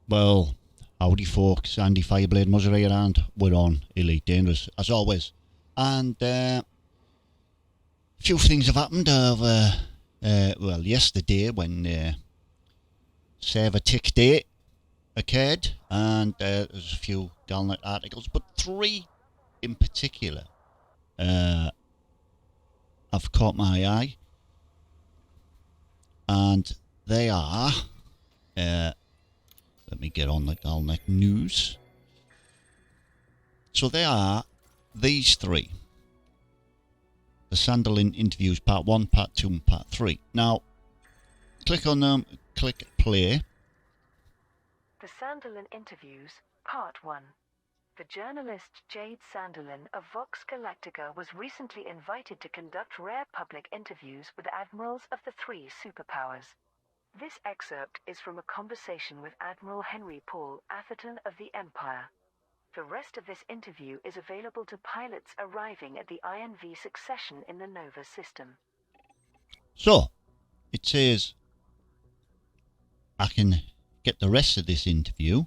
Well, howdy folks, Andy Fireblade Muzzer here, and we're on Elite Dangerous, as always. And a few things have happened over, yesterday when server tick day occurred, and there's a few Galnet articles, but three in particular have caught my eye, and they are... let me get on the Galnet news. So they are these three. The Sanderlyn Interviews Part 1, Part 2 and Part 3. Now, click on them, click play. The Sanderlyn Interviews, Part 1. The journalist Jade Sanderlyn of Vox Galactica was recently invited to conduct rare public interviews with admirals of the three superpowers. This excerpt is from a conversation with Admiral Henry Paul Atherton of the Empire. The rest of this interview is available to pilots arriving at the INV succession in the Nova system. So, it says I can get the rest of this interview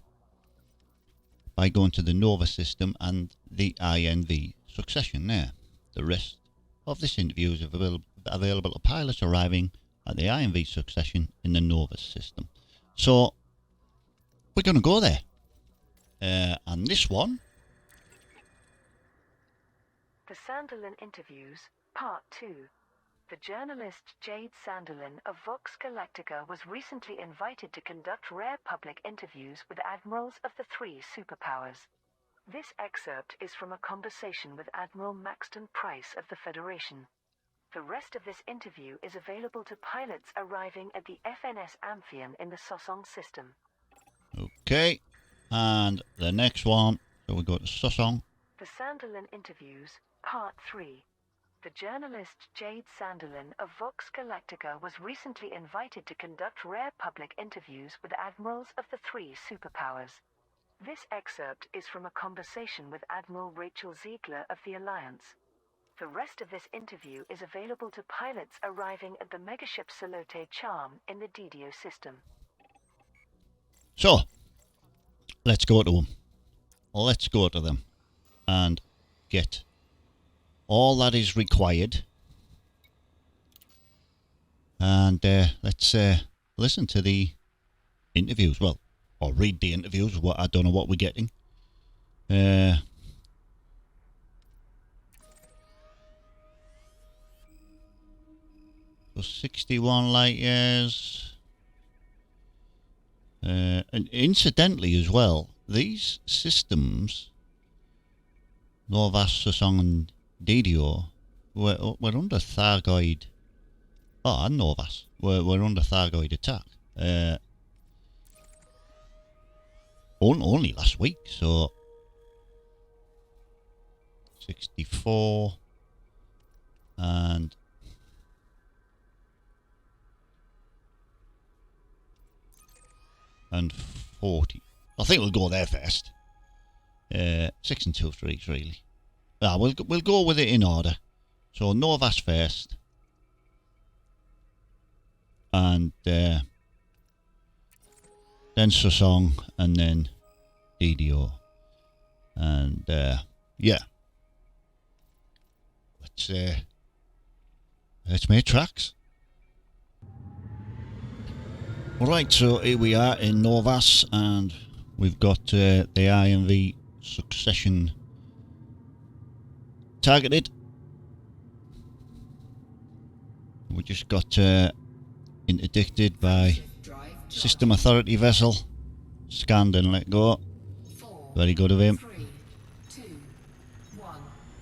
by going to the Nova system and the INV succession there. The rest of this interview is available to pilots arriving at the INV succession in the Nova system. So, we're going to go there. And this one... The Sanderlyn Interviews, Part 2. The journalist Jade Sanderlyn of Vox Galactica was recently invited to conduct rare public interviews with admirals of the three superpowers. This excerpt is from a conversation with Admiral Maxton Price of the Federation. The rest of this interview is available to pilots arriving at the FNS Amphion in the Sosong system. Okay, and the next one, so we go to Sosong. The Sanderlyn Interviews, Part 3. The journalist Jade Sanderlyn of Vox Galactica was recently invited to conduct rare public interviews with admirals of the three superpowers. This excerpt is from a conversation with Admiral Rachel Ziegler of the Alliance. The rest of this interview is available to pilots arriving at the megaship Salote Charm in the DDO system. So, let's go to them. Let's go to them and get all that is required. And let's listen to the interviews. Well, or read the interviews. I don't know what we're getting. So 61 light years. And incidentally as well, these systems, Novas, Sosong and DDO, were under Thargoid. Oh, and Novas were under Thargoid attack. Only last week, so 64 and 40. I think we'll go there first. 6 and 2 3s really. We'll go with it in order. So Novas first, and then Sosong, and then DDO, and yeah. Let's make tracks. Alright, so here we are in Novas, and we've got the INV succession targeted. We just got interdicted by System Authority vessel. Scanned and let go. Very good of him. 3, 2, 1,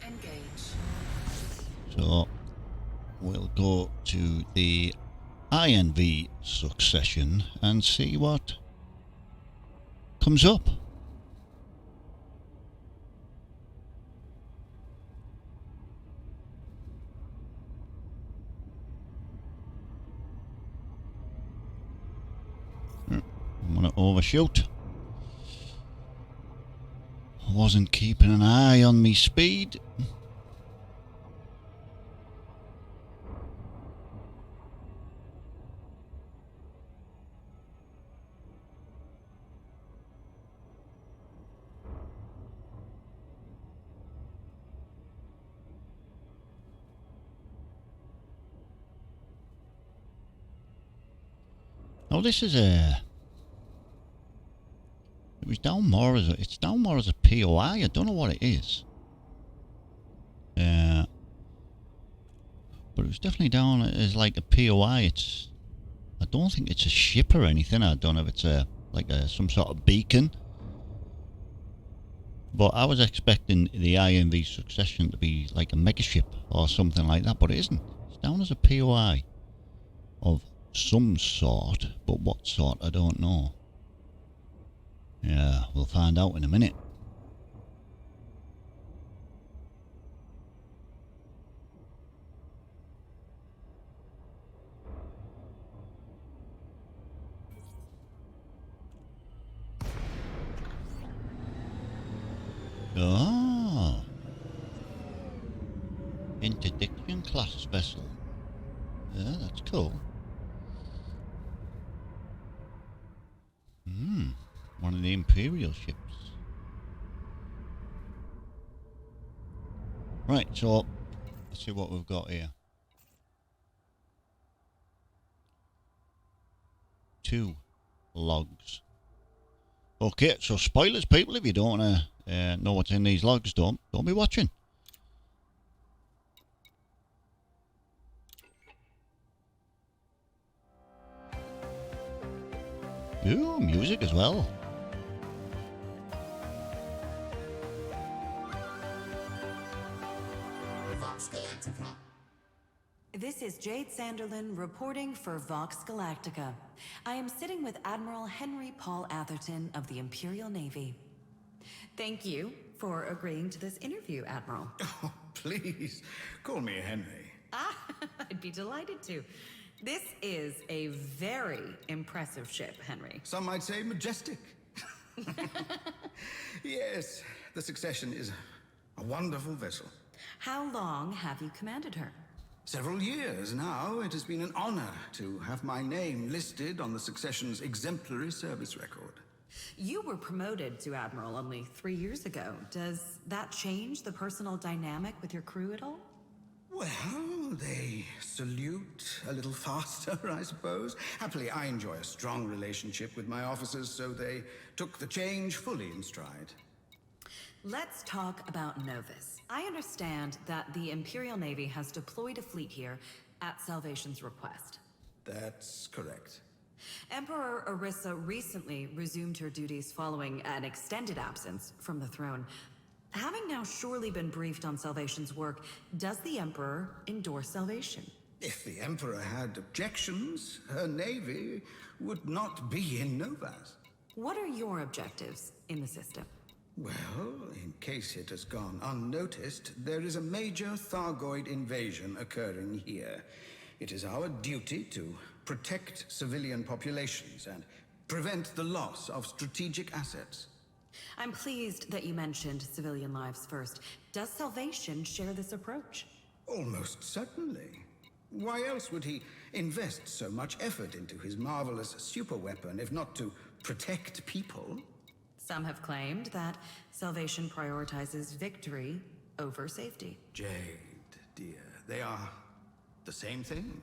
engage. So we'll go to the INV succession and see what comes up. I'm going to overshoot. I wasn't keeping an eye on me speed. Now this is a... It's down more as a POI. I don't know what it is. But it was definitely down as like a POI. I don't think it's a ship or anything. I don't know if it's some sort of beacon. But I was expecting the IMV Succession to be like a megaship or something like that, but it isn't. It's down as a POI of some sort, but what sort I don't know. Yeah, we'll find out in a minute. Oh, Interdiction class vessel. Yeah, that's cool. One of the Imperial ships. Right, so let's see what we've got here. 2 logs. Okay, so spoilers, people. If you don't want to know what's in these logs, don't be watching. Ooh, music as well. Vox Galactica. This is Jade Sanderlyn reporting for Vox Galactica. I am sitting with Admiral Henry Paul Atherton of the Imperial Navy. Thank you for agreeing to this interview, Admiral. Oh, please, call me Henry. I'd be delighted to. This is a very impressive ship, Henry. Some might say majestic. Yes, the Succession is a wonderful vessel. How long have you commanded her? Several years now. It has been an honor to have my name listed on the Succession's exemplary service record. You were promoted to Admiral only 3 years ago. Does that change the personal dynamic with your crew at all? Well, they salute a little faster, I suppose. Happily, I enjoy a strong relationship with my officers, so they took the change fully in stride. Let's talk about Novus. I understand that the Imperial Navy has deployed a fleet here at Salvation's request. That's correct. Emperor Orissa recently resumed her duties following an extended absence from the throne. Having now surely been briefed on Salvation's work, does the Emperor endorse Salvation? If the Emperor had objections, her navy would not be in Novas. What are your objectives in the system? Well, in case it has gone unnoticed, there is a major Thargoid invasion occurring here. It is our duty to protect civilian populations and prevent the loss of strategic assets. I'm pleased that you mentioned civilian lives first. Does Salvation share this approach? Almost certainly. Why else would he invest so much effort into his marvelous superweapon if not to protect people? Some have claimed that Salvation prioritizes victory over safety. Jade, dear, they are the same thing.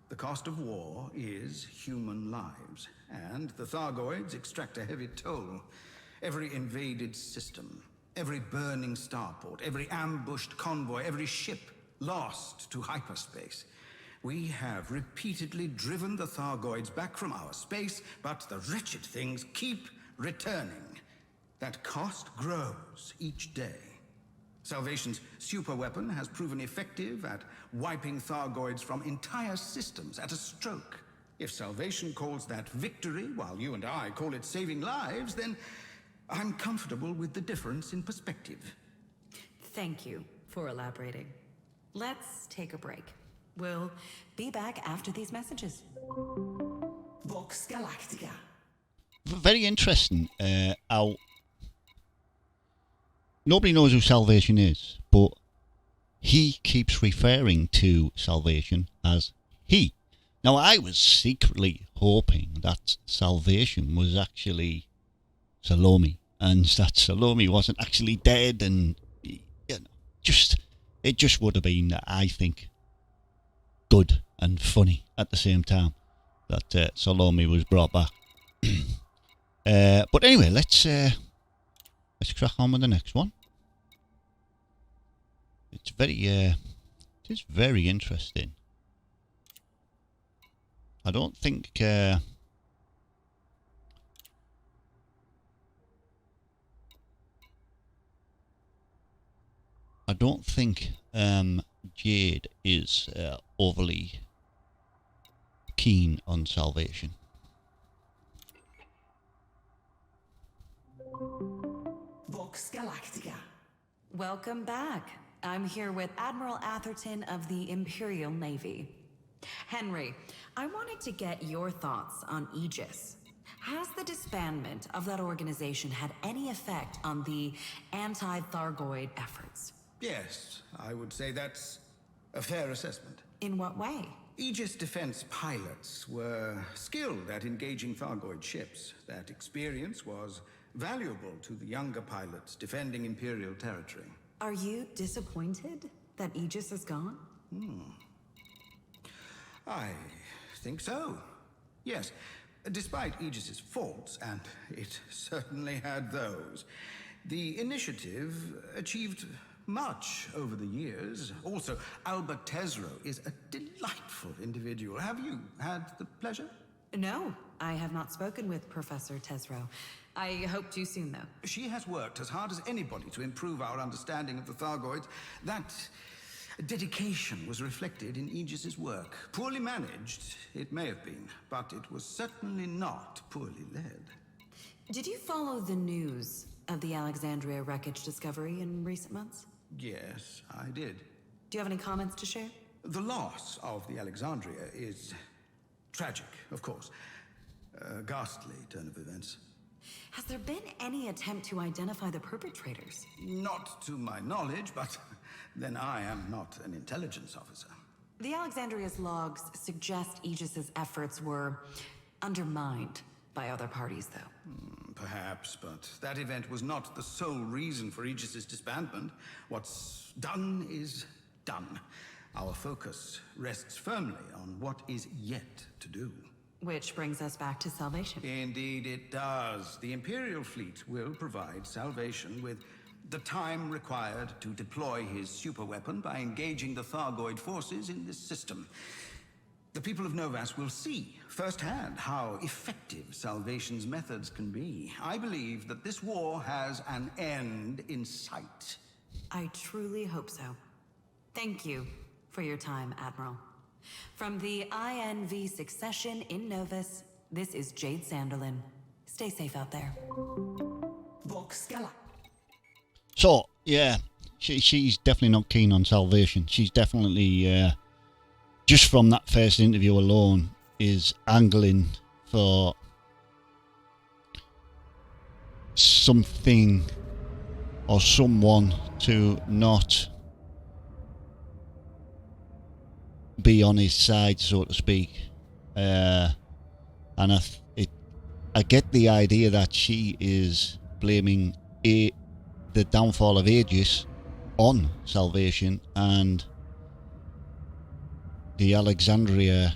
The cost of war is human lives, and the Thargoids extract a heavy toll. Every invaded system, every burning starport, every ambushed convoy, every ship lost to hyperspace. We have repeatedly driven the Thargoids back from our space, but the wretched things keep returning. That cost grows each day. Salvation's superweapon has proven effective at wiping Thargoids from entire systems at a stroke. If Salvation calls that victory, while you and I call it saving lives, then I'm comfortable with the difference in perspective. Thank you for elaborating. Let's take a break. We'll be back after these messages. Vox Galactica. Very interesting how nobody knows who Salvation is, but he keeps referring to Salvation as he. Now, I was secretly hoping that Salvation was actually Salome, and that Salome wasn't actually dead, and it just would have been, I think, good and funny at the same time. that Salome was brought back. But anyway, let's crack on with the next one. It is very interesting. I don't think Jade is overly keen on salvation. Vox Galactica. Welcome back. I'm here with Admiral Atherton of the Imperial Navy. Henry, I wanted to get your thoughts on Aegis. Has the disbandment of that organization had any effect on the anti-Thargoid efforts? Yes, I would say that's a fair assessment. In what way? Aegis defense pilots were skilled at engaging Thargoid ships. That experience was valuable to the younger pilots defending Imperial territory. Are you disappointed that Aegis is gone? I think so. Yes. Despite Aegis's faults, and it certainly had those, the initiative achieved much over the years. Also, Albert Tesreau is a delightful individual. Have you had the pleasure? No, I have not spoken with Professor Tesreau. I hope to soon, though. She has worked as hard as anybody to improve our understanding of the Thargoids. That dedication was reflected in Aegis's work. Poorly managed, it may have been, but it was certainly not poorly led. Did you follow the news of the Alexandria wreckage discovery in recent months? Yes, I did. Do you have any comments to share? The loss of the Alexandria is tragic, of course. A ghastly turn of events. Has there been any attempt to identify the perpetrators? Not to my knowledge, but then I am not an intelligence officer. The Alexandria's logs suggest Aegis's efforts were undermined by other parties, though. Perhaps, but that event was not the sole reason for Aegis's disbandment. What's done is done. Our focus rests firmly on what is yet to do. Which brings us back to salvation. Indeed it does. The Imperial fleet will provide salvation with the time required to deploy his superweapon by engaging the Thargoid forces in this system. The people of Novas will see firsthand how effective Salvation's methods can be. I believe that this war has an end in sight. I truly hope so. Thank you for your time, Admiral. From the INV Succession in Novus, this is Jade Sanderlyn. Stay safe out there. Vox Galactica. So, yeah, she's definitely not keen on salvation. She's definitely, just from that first interview alone, is angling for something or someone to not be on his side, so to speak. And I get the idea that she is blaming the downfall of Aegis on Salvation, and the Alexandria.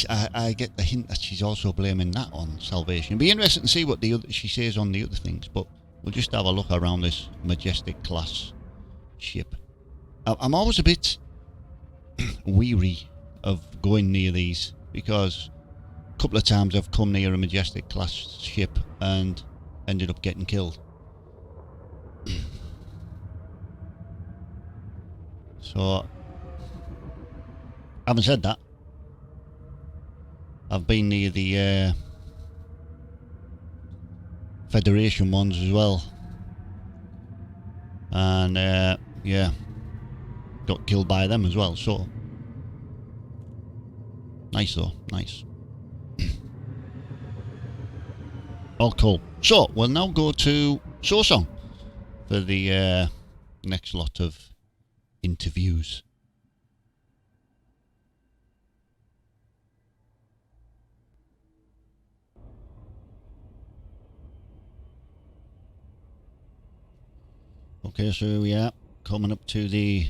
I get the hint that she's also blaming that on Salvation. It'd be interesting to see what she says on the other things, but we'll just have a look around this Majestic class ship. I'm always a bit weary of going near these, because a couple of times I've come near a Majestic class ship and ended up getting killed. So, having said that, I've been near the Federation ones as well, and yeah, got killed by them as well. So nice though, nice. All cool. So we'll now go to Song for the next lot of interviews. Okay, so we are coming up to the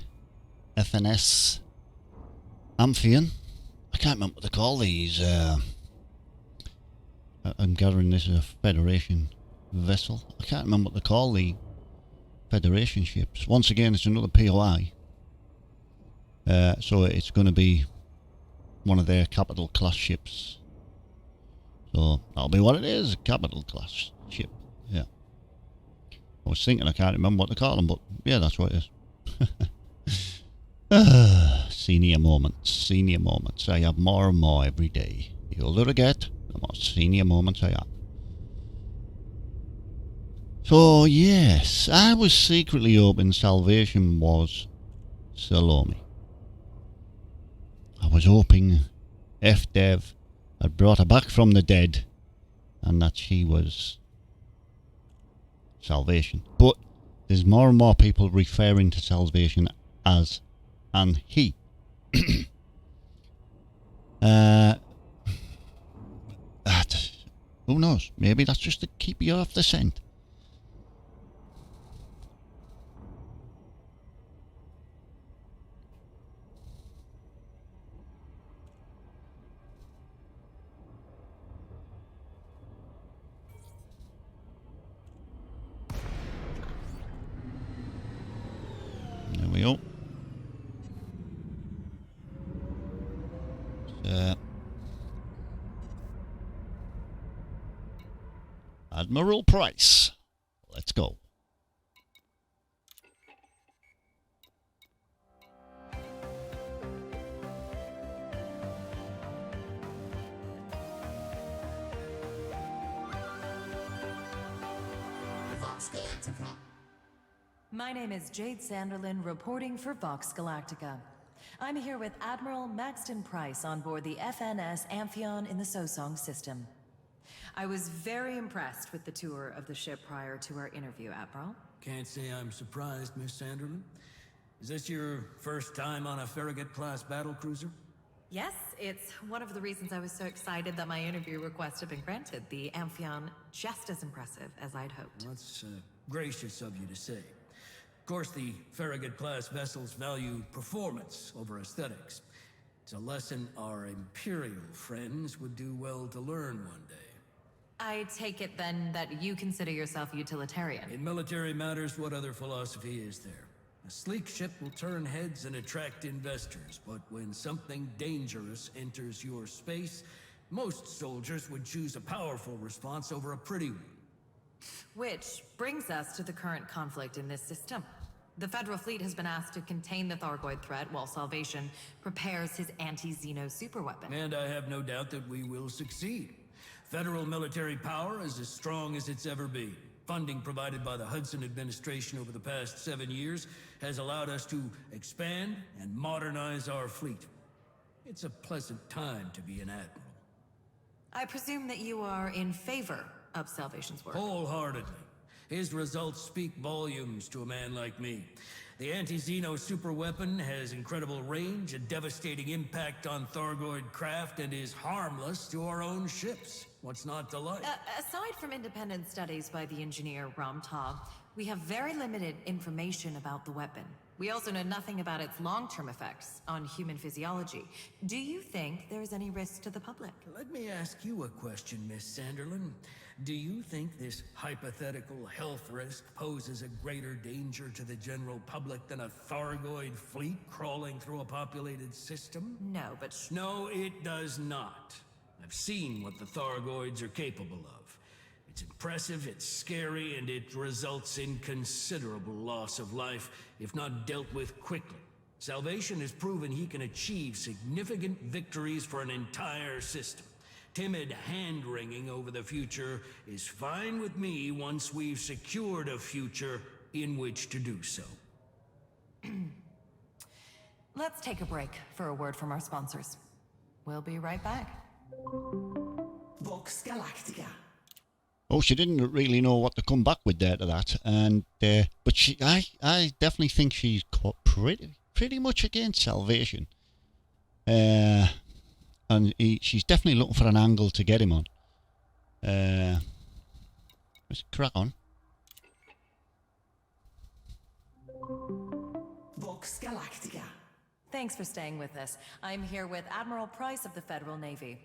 FNS Amphion. I can't remember what they call these. I'm gathering this is a Federation vessel. I can't remember what they call the Federation ships. Once again, it's another POI. So it's going to be one of their capital class ships. So that'll be what it is, a capital class ship. Yeah. I was thinking I can't remember what they call them, but yeah, that's what it is. Senior moments, senior moments. I have more and more every day. The older I get, the more senior moments I have. So yes, I was secretly hoping Salvation was Salome. I was hoping F-Dev had brought her back from the dead and that she was Salvation. But there's more and more people referring to Salvation as and he. Who knows? Maybe that's just to keep you off the scent. There we go. Admiral Price. Let's go. Vox Galactica. My name is Jade Sanderlyn, reporting for Vox Galactica. I'm here with Admiral Maxton Price on board the FNS Amphion in the Sosong system. I was very impressed with the tour of the ship prior to our interview, Admiral. Can't say I'm surprised, Miss Sanderlyn. Is this your first time on a Farragut-class battlecruiser? Yes, it's one of the reasons I was so excited that my interview request had been granted. The Amphion just as impressive as I'd hoped. That's gracious of you to say. Of course, the Farragut-class vessels value performance over aesthetics. It's a lesson our Imperial friends would do well to learn one day. I take it then that you consider yourself utilitarian. In military matters, what other philosophy is there? A sleek ship will turn heads and attract investors, but when something dangerous enters your space, most soldiers would choose a powerful response over a pretty one. Which brings us to the current conflict in this system. The Federal Fleet has been asked to contain the Thargoid threat while Salvation prepares his anti-Xeno superweapon. And I have no doubt that we will succeed. Federal military power is as strong as it's ever been. Funding provided by the Hudson administration over the past 7 years has allowed us to expand and modernize our fleet. It's a pleasant time to be an admiral. I presume that you are in favor of Salvation's work. Wholeheartedly. His results speak volumes to a man like me. The anti-Xeno superweapon has incredible range, a devastating impact on Thargoid craft, and is harmless to our own ships. What's not to like? Aside from independent studies by the engineer Ramtag, we have very limited information about the weapon. We also know nothing about its long-term effects on human physiology. Do you think there is any risk to the public? Let me ask you a question, Miss Sanderlyn. Do you think this hypothetical health risk poses a greater danger to the general public than a Thargoid fleet crawling through a populated system? No, but... No, it does not. I've seen what the Thargoids are capable of. It's impressive, it's scary, and it results in considerable loss of life, if not dealt with quickly. Salvation has proven he can achieve significant victories for an entire system. Timid hand-wringing over the future is fine with me once we've secured a future in which to do so. Let's take a break for a word from our sponsors. We'll be right back. Vox Galactica. Oh, she didn't really know what to come back with there to that, and but I definitely think she's pretty much against Salvation. And she's definitely looking for an angle to get him on. Let's crack on. Vox Galactica. Thanks for staying with us. I'm here with Admiral Price of the Federal Navy.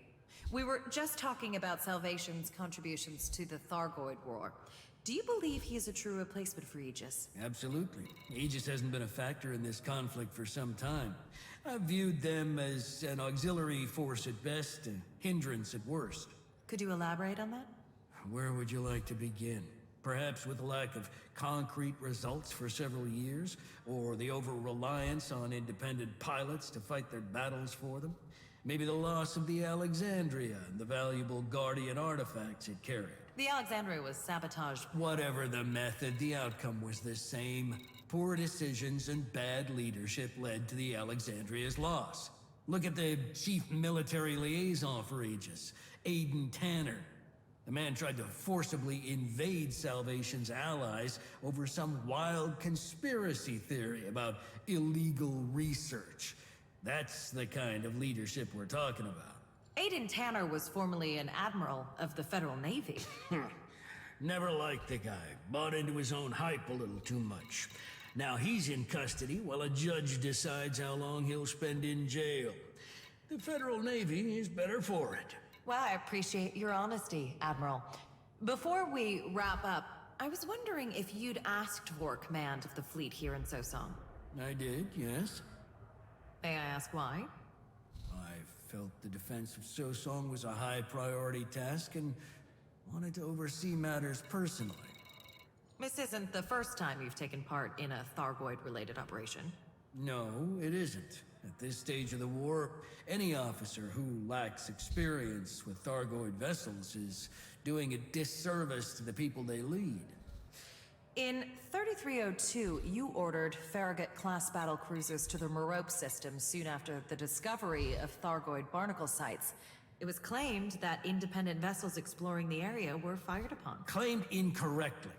We were just talking about Salvation's contributions to the Thargoid War. Do you believe he is a true replacement for Aegis? Absolutely. Aegis hasn't been a factor in this conflict for some time. I've viewed them as an auxiliary force at best, a hindrance at worst. Could you elaborate on that? Where would you like to begin? Perhaps with the lack of concrete results for several years, or the over-reliance on independent pilots to fight their battles for them? Maybe the loss of the Alexandria and the valuable Guardian artifacts it carried. The Alexandria was sabotaged. Whatever the method, the outcome was the same. Poor decisions and bad leadership led to the Alexandria's loss. Look at the chief military liaison for Aegis, Aiden Tanner. The man tried to forcibly invade Salvation's allies over some wild conspiracy theory about illegal research. That's the kind of leadership we're talking about. Aiden Tanner was formerly an admiral of the Federal Navy. Never liked the guy. Bought into his own hype a little too much. Now he's in custody while a judge decides how long he'll spend in jail. The Federal Navy is better for it. Well, I appreciate your honesty, Admiral. Before we wrap up, I was wondering if you'd asked for command of the fleet here in Sosong. I did, yes. May I ask why? I felt the defense of Sosong was a high priority task and wanted to oversee matters personally. This isn't the first time you've taken part in a Thargoid-related operation. No, it isn't. At this stage of the war, any officer who lacks experience with Thargoid vessels is doing a disservice to the people they lead. In 3302, you ordered Farragut-class battle cruisers to the Merope system soon after the discovery of Thargoid barnacle sites. It was claimed that independent vessels exploring the area were fired upon. Claimed incorrectly,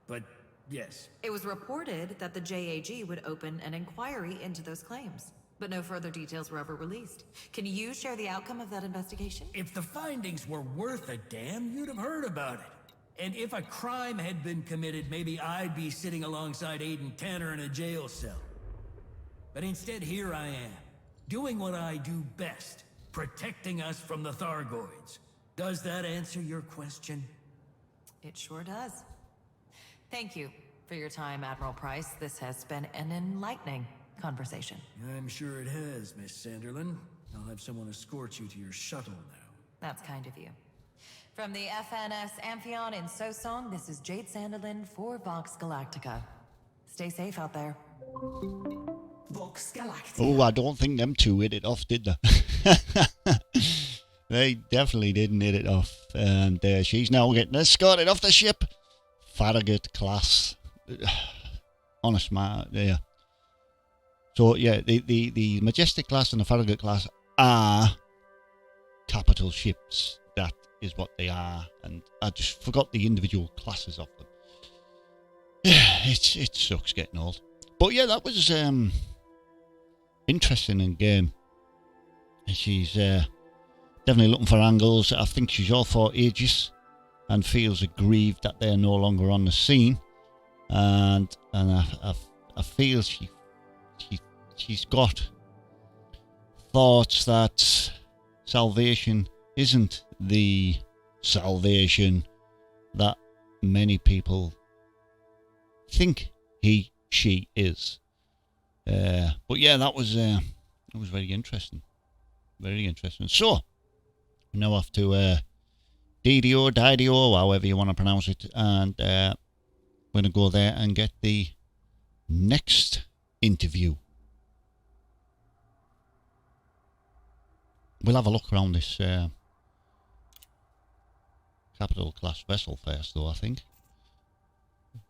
but yes. It was reported that the JAG would open an inquiry into those claims, but no further details were ever released. Can you share the outcome of that investigation? If the findings were worth a damn, you'd have heard about it. And if a crime had been committed, maybe I'd be sitting alongside Aiden Tanner in a jail cell. But instead, here I am, doing what I do best, protecting us from the Thargoids. Does that answer your question? It sure does. Thank you for your time, Admiral Price. This has been an enlightening conversation. I'm sure it has, Miss Sanderlyn. I'll have someone escort you to your shuttle now. That's kind of you. From the FNS Amphion in Sosong, this is Jade Sanderlyn for Vox Galactica. Stay safe out there. Vox Galactica. Oh, I don't think them two hit it off, did they? They definitely didn't hit it off. And she's now getting escorted off the ship. Farragut class. Honest matter, yeah. So, yeah, the Majestic class and the Farragut class are capital ships. That is what they are. And I just forgot the individual classes of them. Yeah, it sucks getting old. But yeah, that was interesting in game. And she's definitely looking for angles. I think she's all for Aegis and feels aggrieved that they're no longer on the scene. And I feel she's got thoughts that Salvation isn't the Salvation that many people think she is. But yeah, that was very interesting. Very interesting. So, we now have to Didio, however you want to pronounce it, and we're going to go there and get the next interview. We'll have a look around this capital class vessel first, though, I think.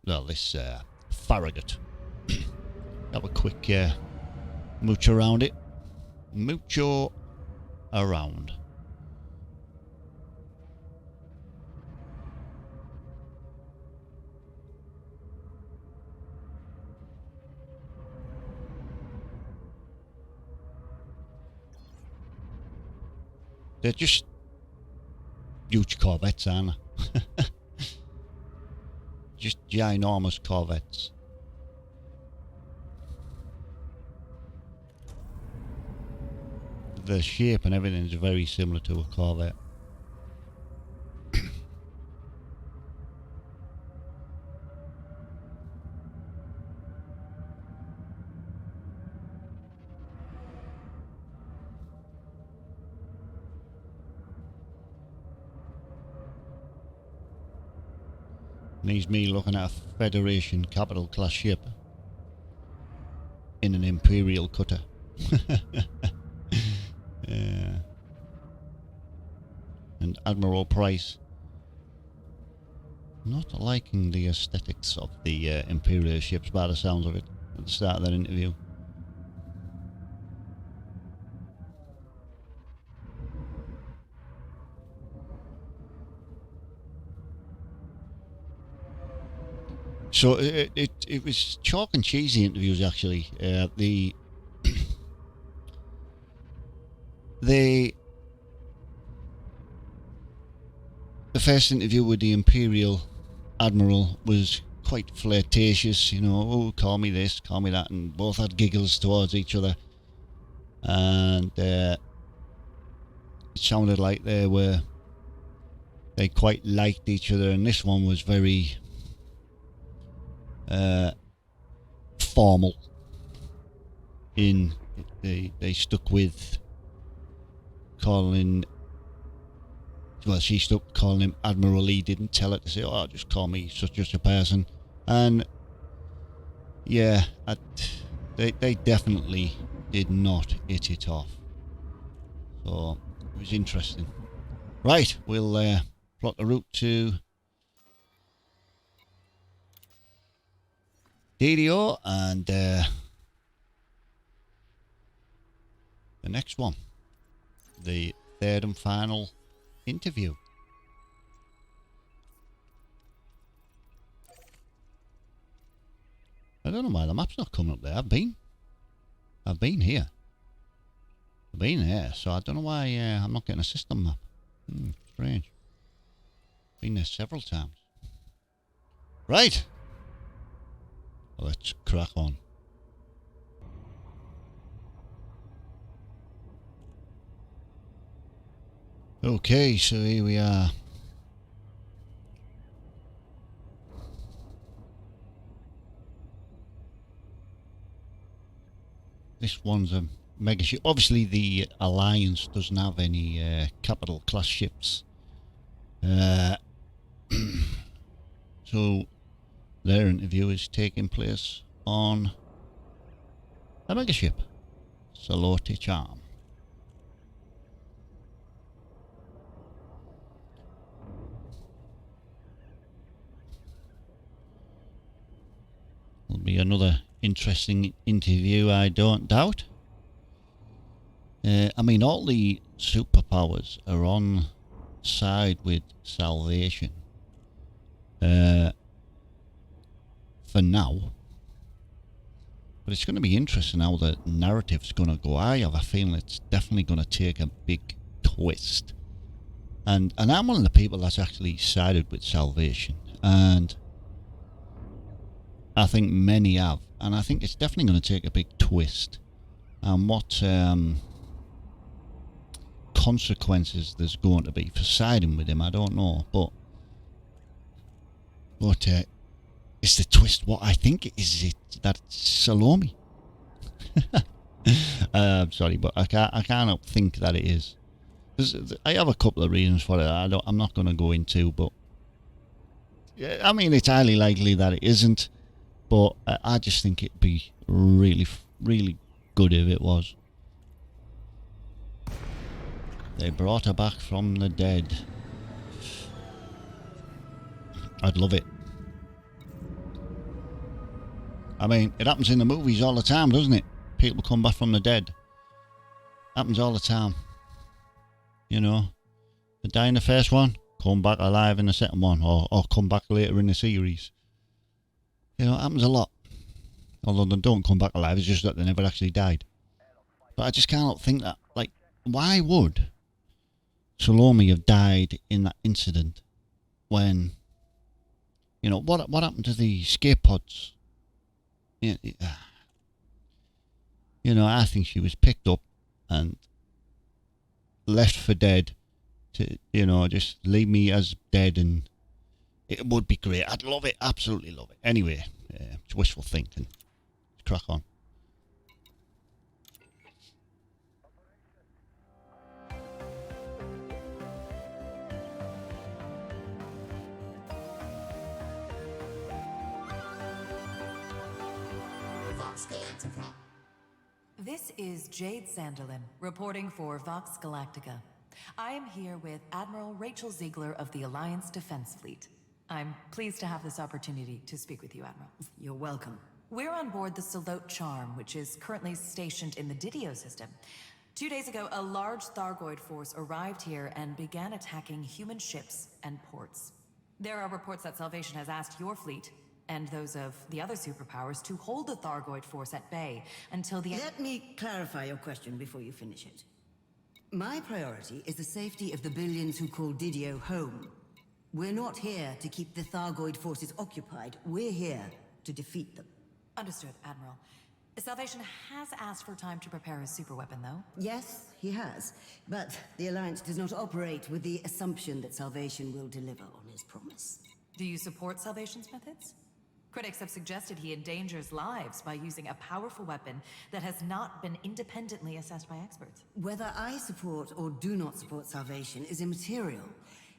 Well, this Farragut. Have a quick mooch around it. Moocho around. They're just huge corvettes, aren't they? Just ginormous corvettes. the shape and everything is very similar to a Corvette. And here's me looking at a Federation capital class ship in an Imperial cutter. Yeah. And Admiral Price not liking the aesthetics of the Imperial ships by the sounds of it at the start of that interview. So it was chalk and cheesy interviews actually. The first interview with the Imperial Admiral was quite flirtatious, you know, oh, call me this, call me that, and both had giggles towards each other. And it sounded like they quite liked each other, and this one was very formal. They stuck with calling. Well, she stuck calling him Admiral. He didn't tell her to say, "Oh, just call me such a person." And yeah, they definitely did not hit it off. So it was interesting. Right, we'll plot the route to DDO and the next one, the third and final interview. I don't know why the map's not coming up there. I've been here. I've been there, so I don't know why I'm not getting a system map. Strange. Been there several times. Right. Well, let's crack on. Okay, so here we are. This one's a mega ship. Obviously, the Alliance doesn't have any capital class ships. So their interview is taking place on a mega ship, Saloti Charm. Will be another interesting interview, I don't doubt. I mean, all the superpowers are on side with Salvation for now, but it's going to be interesting how the narrative's going to go. I have a feeling it's definitely going to take a big twist, and I'm one of the people that's actually sided with Salvation, and I think many have, and I think it's definitely going to take a big twist. And what consequences there's going to be for siding with him, I don't know. But is the twist what I think? Is it that it's Salome? I'm sorry, but I cannot think that it is. I have a couple of reasons for it. I'm not going to go into, but yeah, I mean, it's highly likely that it isn't. But I just think it'd be really, really good if it was. They brought her back from the dead. I'd love it. I mean, it happens in the movies all the time, doesn't it? People come back from the dead. Happens all the time. You know, they die in the first one, come back alive in the second one, or come back later in the series. You know, it happens a lot. Although they don't come back alive, it's just that they never actually died. But I just cannot think that, like, why would Salome have died in that incident when, you know, what happened to the escape pods? You know, I think she was picked up and left for dead. To, just leave me as dead, and it would be great. I'd love it, absolutely love it. Anyway, it's wishful thinking. Let's crack on. Vox Galactica. This is Jade Sanderlyn, reporting for Vox Galactica. I am here with Admiral Rachel Ziegler of the Alliance Defense Fleet. I'm pleased to have this opportunity to speak with you, Admiral. You're welcome. We're on board the Salot Charm, which is currently stationed in the Didio system. 2 days ago, a large Thargoid force arrived here and began attacking human ships and ports. There are reports that Salvation has asked your fleet, and those of the other superpowers, to hold the Thargoid force at bay until the... Let me clarify your question before you finish it. My priority is the safety of the billions who call Didio home. We're not here to keep the Thargoid forces occupied. We're here to defeat them. Understood, Admiral. Salvation has asked for time to prepare a superweapon, though. Yes, he has. But the Alliance does not operate with the assumption that Salvation will deliver on his promise. Do you support Salvation's methods? Critics have suggested he endangers lives by using a powerful weapon that has not been independently assessed by experts. Whether I support or do not support Salvation is immaterial.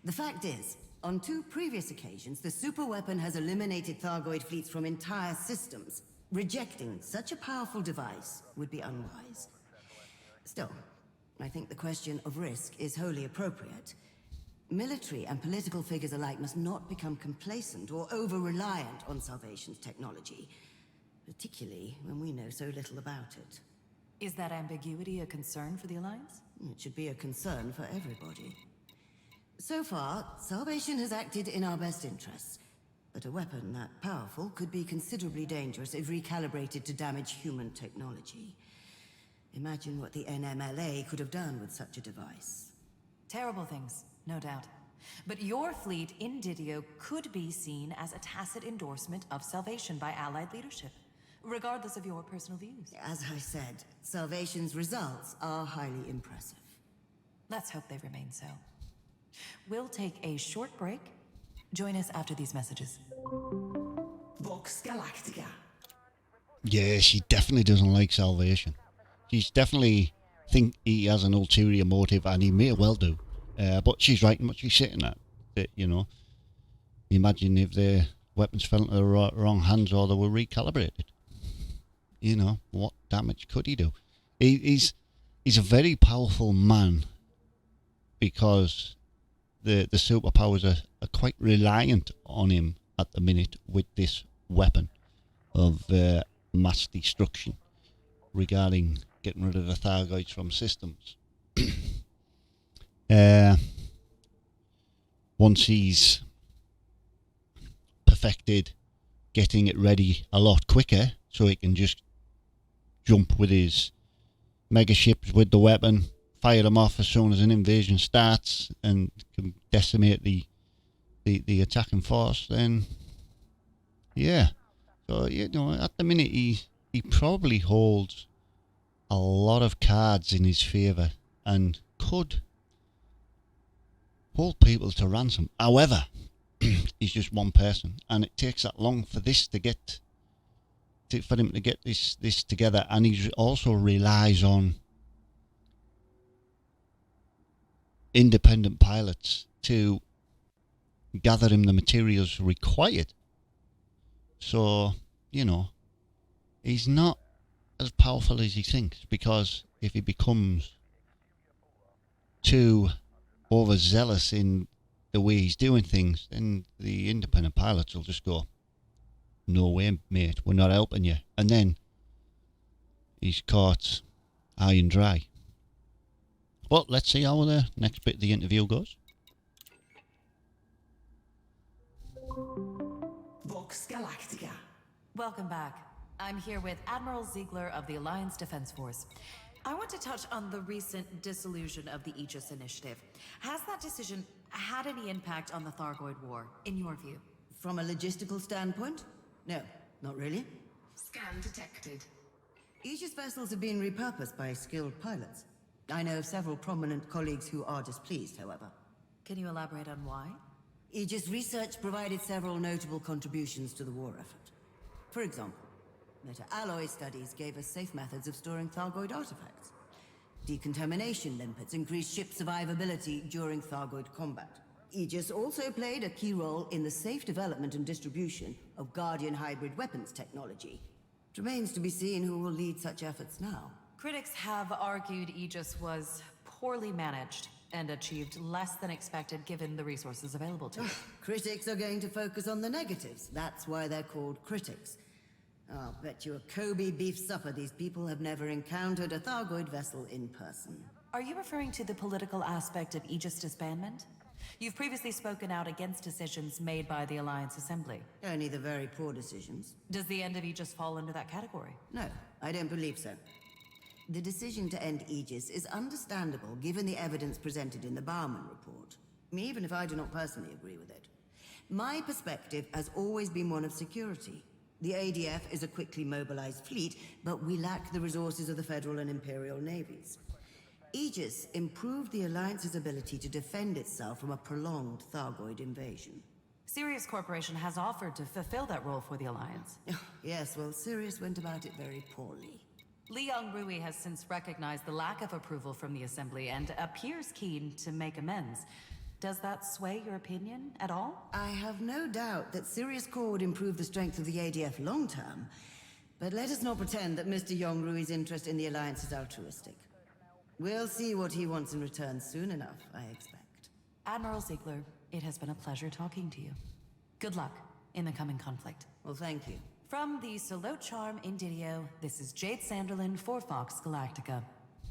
The fact is, on 2 previous occasions, the superweapon has eliminated Thargoid fleets from entire systems. Rejecting such a powerful device would be unwise. Still, I think the question of risk is wholly appropriate. Military and political figures alike must not become complacent or over-reliant on Salvation's technology, particularly when we know so little about it. Is that ambiguity a concern for the Alliance? It should be a concern for everybody. So far, Salvation has acted in our best interests, but a weapon that powerful could be considerably dangerous if recalibrated to damage human technology. Imagine what the NMLA could have done with such a device. Terrible things, no doubt. But your fleet in Didio could be seen as a tacit endorsement of Salvation by Allied leadership, regardless of your personal views. As I said, Salvation's results are highly impressive. Let's hope they remain so. We'll take a short break. Join us after these messages. Vox Galactica. Yeah, she definitely doesn't like Salvation. She's definitely think he has an ulterior motive, and he may well do. But she's right in what she's saying at. That, imagine if the weapons fell into the wrong hands or they were recalibrated. What damage could he do? He's a very powerful man because the superpowers are quite reliant on him at the minute with this weapon of mass destruction regarding getting rid of the Thargoids from systems. Once he's perfected getting it ready a lot quicker so he can just jump with his mega ships with the weapon, fire them off as soon as an invasion starts and can decimate the attacking force, then yeah. So at the minute he probably holds a lot of cards in his favour and could hold people to ransom. However, he's just one person, and it takes that long for this to get for him to get this together, and he also relies on independent pilots to gather him the materials required. So, he's not as powerful as he thinks, because if he becomes too overzealous in the way he's doing things, then the independent pilots will just go, "No way, mate, we're not helping you." And then he's caught high and dry. But let's see how the next bit of the interview goes. Vox Galactica. Welcome back. I'm here with Admiral Ziegler of the Alliance Defense Force. I want to touch on the recent dissolution of the Aegis Initiative. Has that decision had any impact on the Thargoid War, in your view? From a logistical standpoint? No, not really. Scan detected. Aegis vessels have been repurposed by skilled pilots. I know of several prominent colleagues who are displeased, however. Can you elaborate on why? Aegis research provided several notable contributions to the war effort. For example, meta-alloy studies gave us safe methods of storing Thargoid artifacts. Decontamination limpets increased ship survivability during Thargoid combat. Aegis also played a key role in the safe development and distribution of Guardian hybrid weapons technology. It remains to be seen who will lead such efforts now. Critics have argued Aegis was poorly managed and achieved less than expected given the resources available to it. Critics are going to focus on the negatives. That's why they're called critics. I'll bet you a Kobe beef supper these people have never encountered a Thargoid vessel in person. Are you referring to the political aspect of Aegis disbandment? You've previously spoken out against decisions made by the Alliance Assembly. Only the very poor decisions. Does the end of Aegis fall into that category? No, I don't believe so. The decision to end Aegis is understandable given the evidence presented in the Bauman report, even if I do not personally agree with it. My perspective has always been one of security. The ADF is a quickly mobilized fleet, but we lack the resources of the Federal and Imperial navies. Aegis improved the Alliance's ability to defend itself from a prolonged Thargoid invasion. Sirius Corporation has offered to fulfill that role for the Alliance. Yes, well, Sirius went about it very poorly. Liang Rui has since recognized the lack of approval from the Assembly and appears keen to make amends. Does that sway your opinion at all? I have no doubt that Sirius Core would improve the strength of the ADF long term, but let us not pretend that Mr. Yongrui's interest in the Alliance is altruistic. We'll see what he wants in return soon enough, I expect. Admiral Ziegler, it has been a pleasure talking to you. Good luck in the coming conflict. Well, thank you. From the Solo Charm Indidio, this is Jade Sanderlyn for Vox Galactica.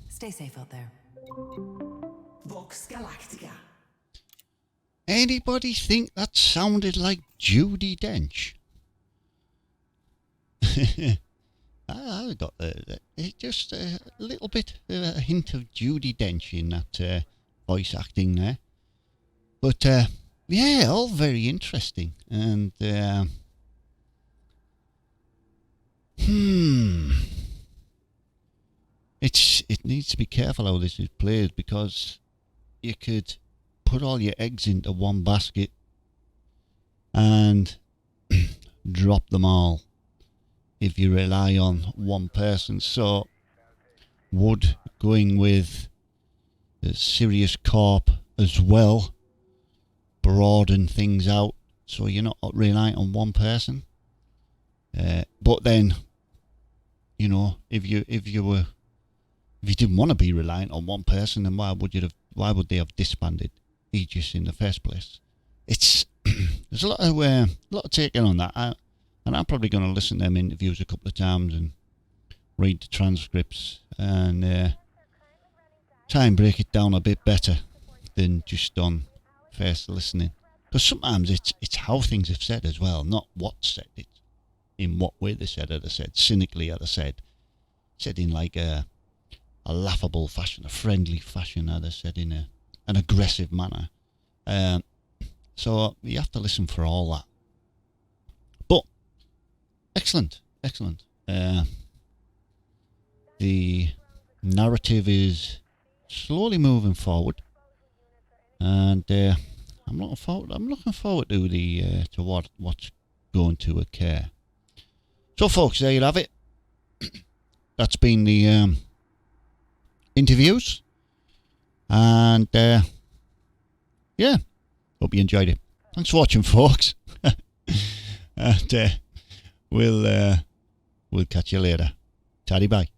Stay safe out there. Vox Galactica. Anybody think that sounded like Judi Dench? I got just a little bit of a hint of Judi Dench in that voice acting there. But yeah, all very interesting. And it needs to be careful how this is played, because you could put all your eggs into one basket and drop them all if you rely on one person. So would going with the Sirius Corp as well broaden things out so you're not reliant on one person? But then, you know, if you didn't want to be reliant on one person, then why would they have disbanded Aegis in the first place? It's there's a lot of taking on that, and I'm probably going to listen to them interviews a couple of times and read the transcripts and try and break it down a bit better than just on first listening, because sometimes it's how things have said as well, not what's said. It's in what way they said it. They said cynically, as I said in like a laughable fashion, a friendly fashion, as I said in an aggressive manner. So you have to listen for all that. But excellent. The narrative is slowly moving forward, and I'm looking forward to what's going to occur. So, folks, there you have it. That's been the interviews, and yeah, hope you enjoyed it. Thanks for watching, folks. And we'll catch you later. Taddy bye.